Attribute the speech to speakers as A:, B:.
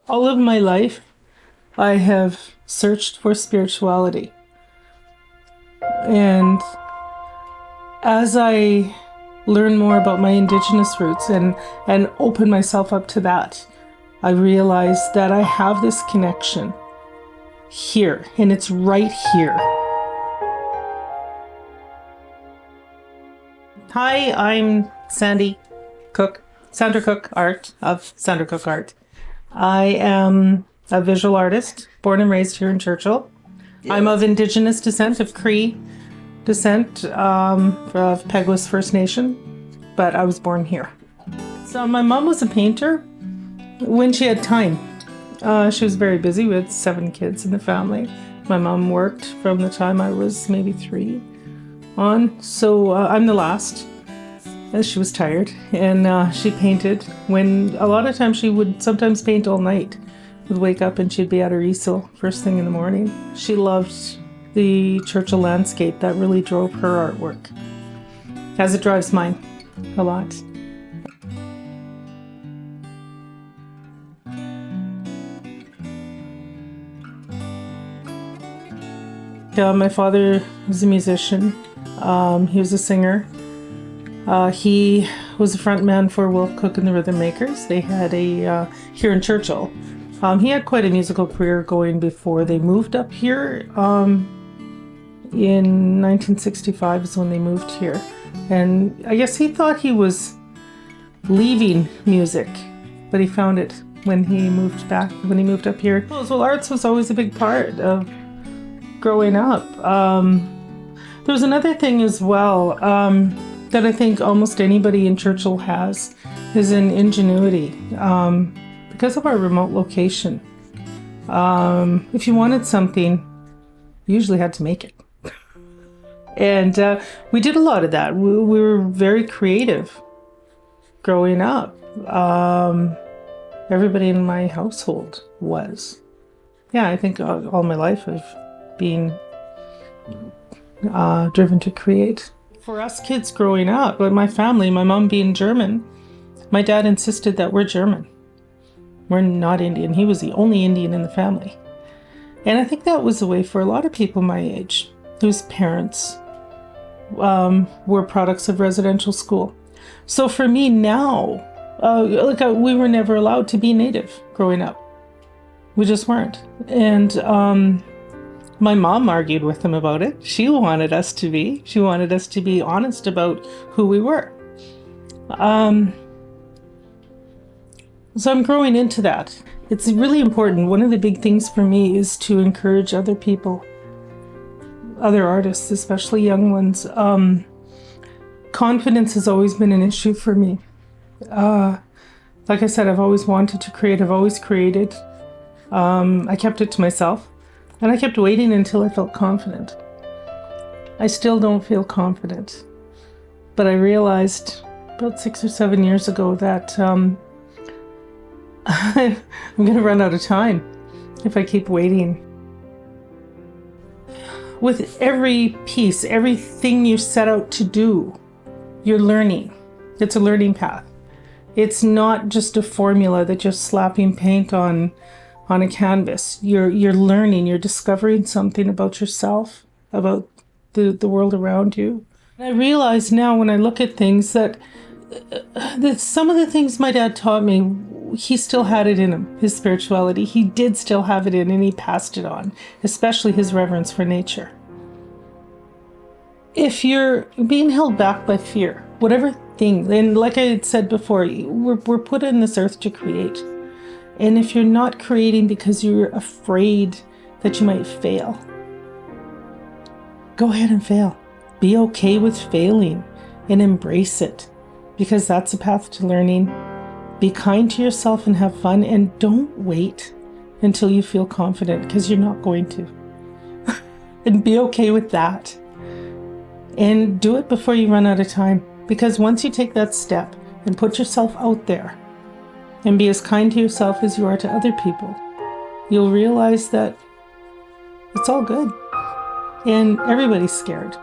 A: All of my life, I have searched for spirituality. And as I learn more about my Indigenous roots and open myself up to that, I realized that I have this connection here, and it's right here. Hi, I'm Sandra Cook Art of Sandra Cook Art. I am a visual artist, born and raised here in Churchill. Yeah. I'm of Indigenous descent, of Cree descent, of Peguis First Nation, but I was born here. So my mom was a painter when she had time. She was very busy. We had 7 kids in the family. My mom worked from the time I was maybe 3 on. So I'm the last. She was tired, and she painted when a lot of times she would sometimes paint all night. Would wake up and she'd be at her easel first thing in the morning. She loved the Churchill landscape. That really drove her artwork, as it drives mine a lot. My father was a musician. He was a singer. He was a front man for Wolf Cook and the Rhythm Makers. They had here in Churchill. He had quite a musical career going before they moved up here. In 1965 is when they moved here. And I guess he thought he was leaving music, but he found it when he moved up here. Well, arts was always a big part of growing up. There was another thing as well that I think almost anybody in Churchill has, is an ingenuity. Because of our remote location, if you wanted something, you usually had to make it. And we did a lot of that. We were very creative growing up. Everybody in my household was. Yeah, I think all my life I've been driven to create. For us kids growing up, but my family, my mom being German, my dad insisted that we're German. We're not Indian. He was the only Indian in the family. And I think that was the way for a lot of people my age, whose parents were products of residential school. So for me now, we were never allowed to be Native growing up. We just weren't. And my mom argued with them about it. She wanted us to be. She wanted us to be honest about who we were. So I'm growing into that. It's really important. One of the big things for me is to encourage other people, other artists, especially young ones. Confidence has always been an issue for me. Like I said, I've always wanted to create. I've always created. I kept it to myself. And I kept waiting until I felt confident. I still don't feel confident. But I realized about 6 or 7 years ago that I'm going to run out of time if I keep waiting. With every piece, everything you set out to do, you're learning. It's a learning path. It's not just a formula that you're slapping paint on a canvas. You're learning, you're discovering something about yourself, about the world around you. And I realize now when I look at things that some of the things my dad taught me, he still had it in him, his spirituality. He did still have it in, and he passed it on, especially his reverence for nature. If you're being held back by fear, whatever thing, and like I had said before, we're put on this earth to create. And if you're not creating because you're afraid that you might fail, go ahead and fail. Be okay with failing and embrace it, because that's a path to learning. Be kind to yourself and have fun, and don't wait until you feel confident, because you're not going to. And be okay with that. And do it before you run out of time, because once you take that step and put yourself out there, and be as kind to yourself as you are to other people, you'll realize that it's all good. And everybody's scared.